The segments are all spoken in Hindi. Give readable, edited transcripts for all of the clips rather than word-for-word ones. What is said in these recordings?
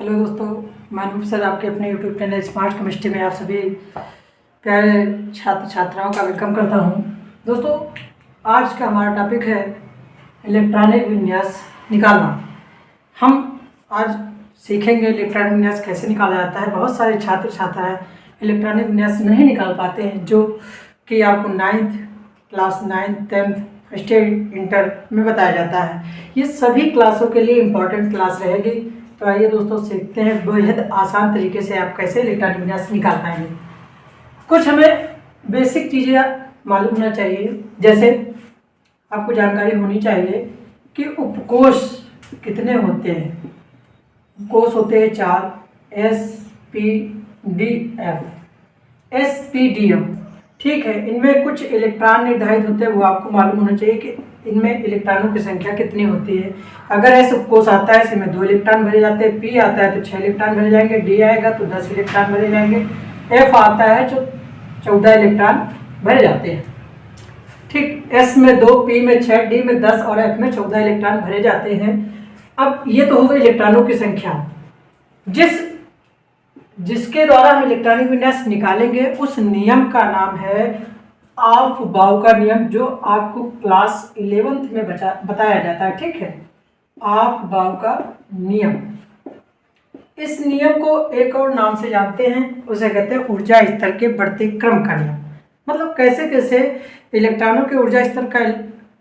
हेलो दोस्तों, मैं अनूप सर आपके अपने यूट्यूब चैनल स्मार्ट केमिस्ट्री में आप सभी प्यारे छात्र छात्राओं का वेलकम करता हूं। दोस्तों, आज का हमारा टॉपिक है इलेक्ट्रॉनिक विन्यास निकालना। हम आज सीखेंगे इलेक्ट्रॉनिक विन्यास कैसे निकाला जाता है। बहुत सारे छात्र छात्राएं इलेक्ट्रॉनिक विन्यास नहीं निकाल पाते हैं, जो कि आपको class 9th 10th first year inter में बताया जाता है। ये सभी क्लासों के लिए इम्पोर्टेंट क्लास रहेगी। तो आइए दोस्तों, सीखते हैं बेहद आसान तरीके से आप कैसे इलेक्ट्रॉनिक विन्यास निकाल पाएंगे। कुछ हमें बेसिक चीज़ें मालूम होना चाहिए, जैसे आपको जानकारी होनी चाहिए कि उपकोष कितने होते हैं। उपकोष होते हैं 4, SPDF, SPDF, ठीक है। इनमें कुछ इलेक्ट्रॉन निर्धारित होते हैं, वो आपको मालूम होना चाहिए कि इनमें इलेक्ट्रॉनों की संख्या कितनी होती है। अगर एस उपकोष आता है, इसमें 2 इलेक्ट्रॉन भरे जाते हैं। P आता है तो 6 इलेक्ट्रॉन भरे जाएंगे। D आएगा तो 10 इलेक्ट्रॉन भरे जाएंगे। F आता है जो 14 इलेक्ट्रॉन भरे जाते हैं, ठीक। S में 2, P में 6, D में 10 और F में 14 इलेक्ट्रॉन भरे जाते हैं। अब ये तो हो गई इलेक्ट्रॉनों की संख्या। जिसके द्वारा हम इलेक्ट्रॉनिक विन्यास निकालेंगे उस नियम का नाम है ऑफ-बाउ का नियम, जो आपको क्लास 11th में बताया जाता है, ठीक है। ऑफ-बाउ का नियम, इस नियम को एक और नाम से जानते हैं, उसे कहते हैं ऊर्जा स्तर के बढ़ते क्रम का नियम। मतलब कैसे कैसे इलेक्ट्रॉनों के ऊर्जा स्तर का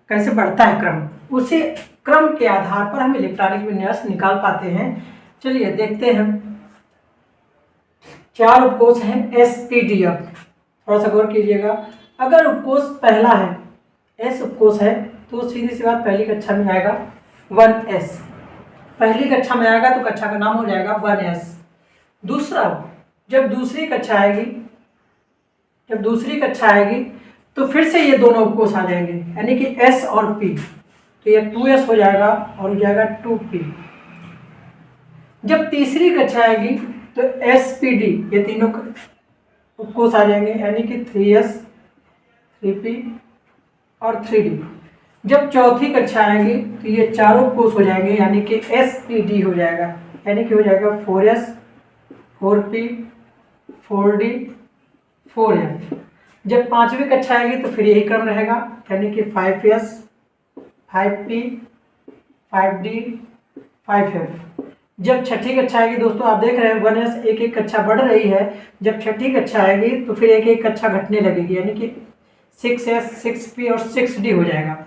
कैसे बढ़ता है क्रम, उसी क्रम के आधार पर हम इलेक्ट्रॉनिक विन्यास निकाल पाते हैं। चलिए देखते हैं। 4 उपकोष हैं SPDF। थोड़ा सा गौर कीजिएगा। अगर उपकोष पहला है, S उपकोष है, तो सीधी सी बात पहली कक्षा में आएगा 1S। पहली कक्षा में आएगा तो कक्षा का नाम हो जाएगा 1S। दूसरा, जब दूसरी कक्षा आएगी तो फिर से ये दोनों उपकोष आ जाएंगे, यानी कि S और P, तो ये 2S हो जाएगा और हो जाएगा 2P। जब तीसरी कक्षा आएगी तो SPD, ये तीनों उपकोष आ जाएंगे, यानी कि 3S, 3P और 3D। जब चौथी कक्षा आएगी तो ये चारों उपकोष हो जाएंगे, यानी कि SPD हो जाएगा, यानी कि हो जाएगा 4S, 4P, 4D, 4F। जब पांचवी कक्षा आएगी तो फिर यही क्रम रहेगा, यानी कि 5S, 5P, 5D, 5F। जब छठी कक्षा आएगी, दोस्तों आप देख रहे हैं 1S एक एक कक्षा बढ़ रही है। जब छठी कक्षा आएगी तो फिर एक एक कक्षा घटने लगेगी, यानी कि 6S, 6P और 6D हो जाएगा।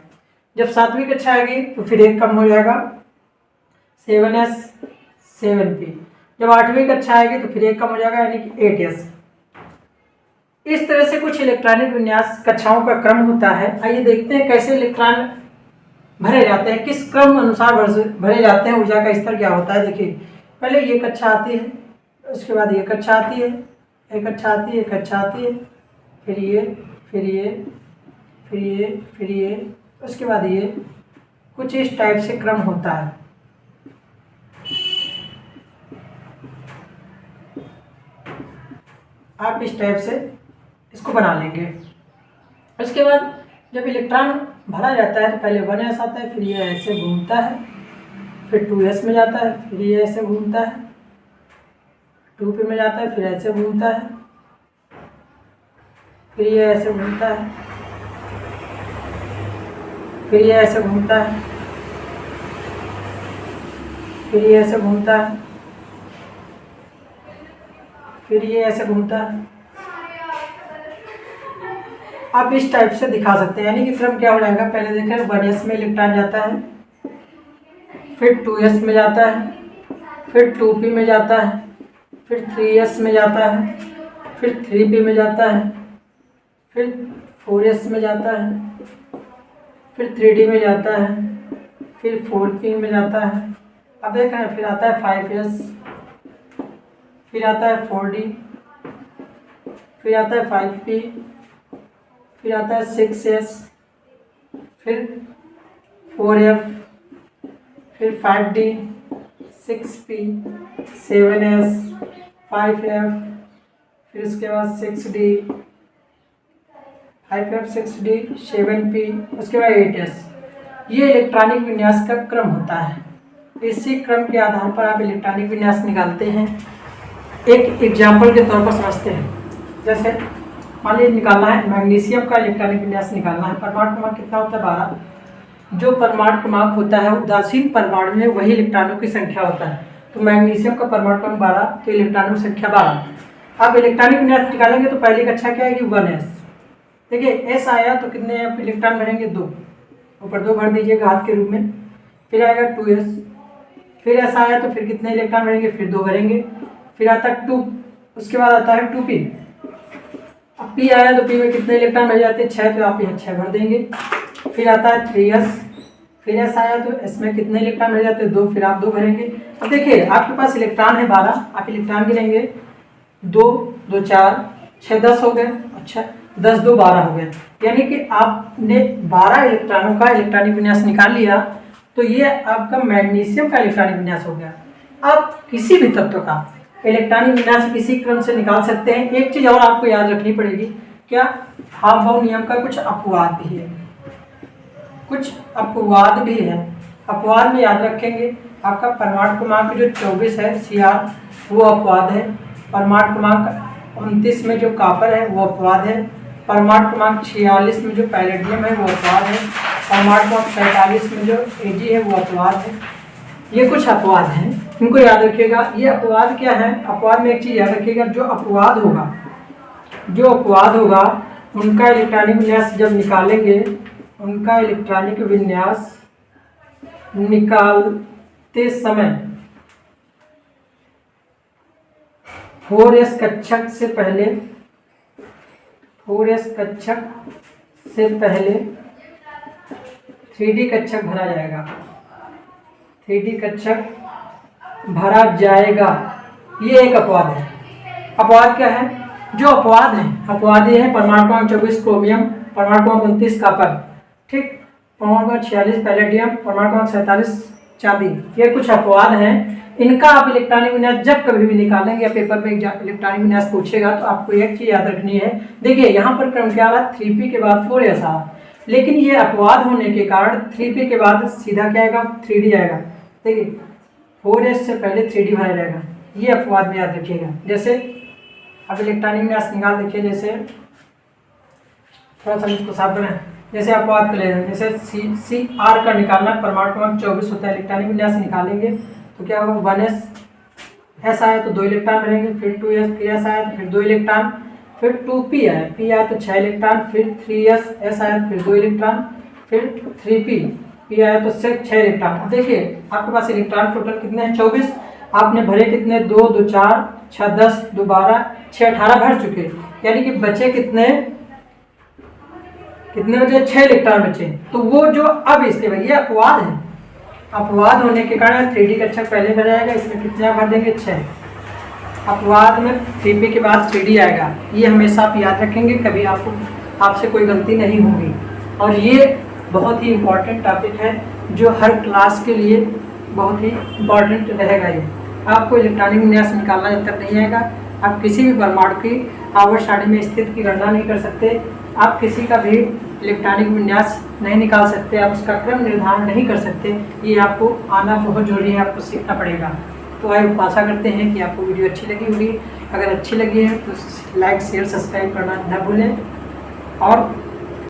जब सातवीं कक्षा आएगी तो फिर एक कम हो जाएगा, 7S, 7P। जब आठवीं कक्षा आएगी तो फिर एक कम हो जाएगा, यानी कि 8S। इस तरह से कुछ इलेक्ट्रॉनिक विन्यास कक्षाओं का क्रम होता है। आइए देखते हैं कैसे इलेक्ट्रॉन भरे जाते हैं, किस क्रम अनुसार भरे जाते हैं, ऊर्जा का स्तर क्या होता है। देखिए, पहले ये कक्षा आती है, उसके बाद ये कक्षा आती है, एक कक्षा आती है, एक कक्षा आती है, फिर ये, फिर ये, फिर ये, फिर ये, उसके बाद ये। कुछ इस टाइप से क्रम होता है। आप इस टाइप से इसको बना लेंगे। उसके बाद जब इलेक्ट्रॉन भरा जाता है तो पहले 1S आता है, फिर ये ऐसे घूमता है, फिर 2S में जाता है, फिर ये ऐसे घूमता है, 2P में जाता है, फिर ऐसे घूमता है, फिर ये ऐसे घूमता है, फिर ये ऐसे घूमता है, फिर ये ऐसे घूमता है, फिर ये ऐसे घूमता है। आप इस टाइप से दिखा सकते हैं, यानी कि क्रम क्या हो जाएगा। पहले देखें 1S में इलेक्ट्रॉन जाता है, फिर 2S में जाता है, फिर 2P में जाता है, फिर 3S में जाता है, फिर 3P में जाता है, फिर 4S में जाता है, फिर 3D में जाता है, फिर 4P में जाता है। अब देख रहे हैं, फिर आता है 5S, फिर आता है 4D, फिर आता है 5P, फिर आता है 6S, फिर 4F, फिर 5D, 6P, 7S, 5F, फिर उसके बाद 6D, 5F, 6D, 7P, उसके बाद 8S। ये इलेक्ट्रॉनिक विन्यास का क्रम होता है। इसी क्रम के आधार पर आप इलेक्ट्रॉनिक विन्यास निकालते हैं। एक एग्जाम्पल के तौर पर समझते हैं। जैसे मान लीजिए निकालना है मैग्नीशियम का इलेक्ट्रॉनिक विन्यास निकालना है। परमाणु क्रमांक कितना होता है? 12। जो परमाणु क्रमांक होता है उदासीन परमाणु में वही इलेक्ट्रॉनों की संख्या होता है। तो मैग्नीशियम का परमाणु क्रमांक 12, तो इलेक्ट्रॉनों की संख्या 12। आप इलेक्ट्रॉनिक विन्यास निकालेंगे तो पहली कक्षा क्या आएगी? 1s। देखिए एस आया तो कितने आप इलेक्ट्रॉन भरेंगे? 2। ऊपर 2 भर दीजिए घात के रूप में। फिर आएगा 2s। फिर एस आया तो फिर कितने इलेक्ट्रॉन भरेंगे? फिर 2 भरेंगे। फिर आता है 2, उसके बाद आता है 2p। अब p आया तो p में कितने इलेक्ट्रॉन भर जाते हैं? 6, तो आप यहाँ 6 भर देंगे। फिर आता है 3s। फिर s आया तो s में कितने इलेक्ट्रॉन भर जाते हैं? 2, फिर आप 2 भरेंगे। अब देखिए आपके पास इलेक्ट्रॉन है 12, आप इलेक्ट्रॉन गिनेंगे 2, 2 4, 6 10 हो गए। अच्छा 10 2 12 हो गए, यानी कि आपने 12 इलेक्ट्रॉनों का इलेक्ट्रॉनिक विन्यास निकाल लिया। तो ये आपका मैग्नीशियम का इलेक्ट्रॉनिक विन्यास हो गया। आप किसी भी तत्व का इलेक्ट्रॉनिक विन्यास किसी क्रम से निकाल सकते हैं। एक चीज़ और आपको याद रखनी पड़ेगी, क्या? हाफ-बाउंड नियम का कुछ अपवाद भी है, कुछ अपवाद भी है। अपवाद में याद रखेंगे आपका परमाणु क्रमांक जो 24 है Cr वो अपवाद है। परमाणु क्रमांक 29 में जो कॉपर है वो अपवाद है। परमाणु क्रमांक 46 में जो पैलेडियम है वो अपवाद है। परमाणु क्रमांक 47 में जो Ag है वो अपवाद है। ये कुछ अपवाद हैं, इनको याद रखिएगा। ये अपवाद क्या है? अपवाद में एक चीज़ याद रखिएगा, जो अपवाद होगा उनका इलेक्ट्रॉनिक विन्यास जब निकालेंगे, उनका इलेक्ट्रॉनिक विन्यास निकालते समय 4s कक्षक से पहले 3D कक्षक भरा जाएगा। 3D कक्षक भरा जाएगा, ये एक अपवाद है। अपवाद क्या है? जो अपवाद है, अपवाद ये है परमाणु क्रमांक 24 क्रोमियम, परमाणु क्रमांक 29 कॉपर, ठीक, परमाणु क्रमांक 46 पैलेडियम, परमाणु क्रमांक 47 चांदी। ये कुछ अपवाद हैं। इनका आप इलेक्ट्रॉनिक विन्यास जब कभी भी निकालेंगे या पेपर में इलेक्ट्रॉनिक विन्यास पूछेगा तो आपको एक चीज़ याद रखनी है। देखिए यहाँ पर क्रम क्या आ रहा? 3p के बाद 4s आ, लेकिन ये अपवाद होने के कारण 3p के बाद सीधा क्या आएगा? 3d आएगा। देखिए 4s से पहले 3d भरा जाएगा, ये अपवाद में याद रखिएगा। जैसे अब इलेक्ट्रॉनिक विन्यास निकाल देखिए, जैसे थोड़ा सा इसको साफ करें। जैसे अपवाद कर ले रहे हैं, जैसे Cr का निकालना, परमाणु क्रमांक 24 होता है, इलेक्ट्रॉनिक विन्यास निकालेंगे तो क्या होगा? 1s। s आया तो 2 इलेक्ट्रॉन भरेंगे, फिर 2s, फिर s आया तो फिर 2 इलेक्ट्रॉन, फिर 2p आया, p आया तो 6 इलेक्ट्रॉन, फिर 3s, s आया तो फिर 2 इलेक्ट्रॉन, फिर 3p, p आया तो 6 इलेक्ट्रॉन। अब देखिए आपके पास इलेक्ट्रॉन टोटल कितने हैं? 24। आपने भरे कितने? 2 2 4, 6 10, 2 12, 6 18 भर चुके, यानी कि बचे कितने बचे? 6 इलेक्ट्रॉन बचे। तो वो जो अब इसके ये अपवाद है, अपवाद होने के कारण 3D कक्षक पहले भर जाएगा। इसमें कितने भर देंगे? 6। अपवाद में 3p के बाद 3d आएगा। ये हमेशा आप याद रखेंगे, कभी आपसे कोई गलती नहीं होगी। और ये बहुत ही इम्पॉर्टेंट टॉपिक है जो हर क्लास के लिए बहुत ही इम्पॉर्टेंट रहेगा। ये आपको इलेक्ट्रॉनिक विन्यास निकालना जब तक नहीं आएगा, आप किसी भी परमाणु की आवर्त सारणी में स्थिति की गणना नहीं कर सकते, आप किसी का भी इलेक्ट्रॉनिक विन्यास नहीं निकाल सकते, आप उसका क्रम निर्धारण नहीं कर सकते। ये आपको आना बहुत जरूरी है, आपको सीखना पड़ेगा। तो आशा करते हैं कि आपको वीडियो अच्छी लगी होगी। अगर अच्छी लगी है तो लाइक शेयर सब्सक्राइब करना न भूलें और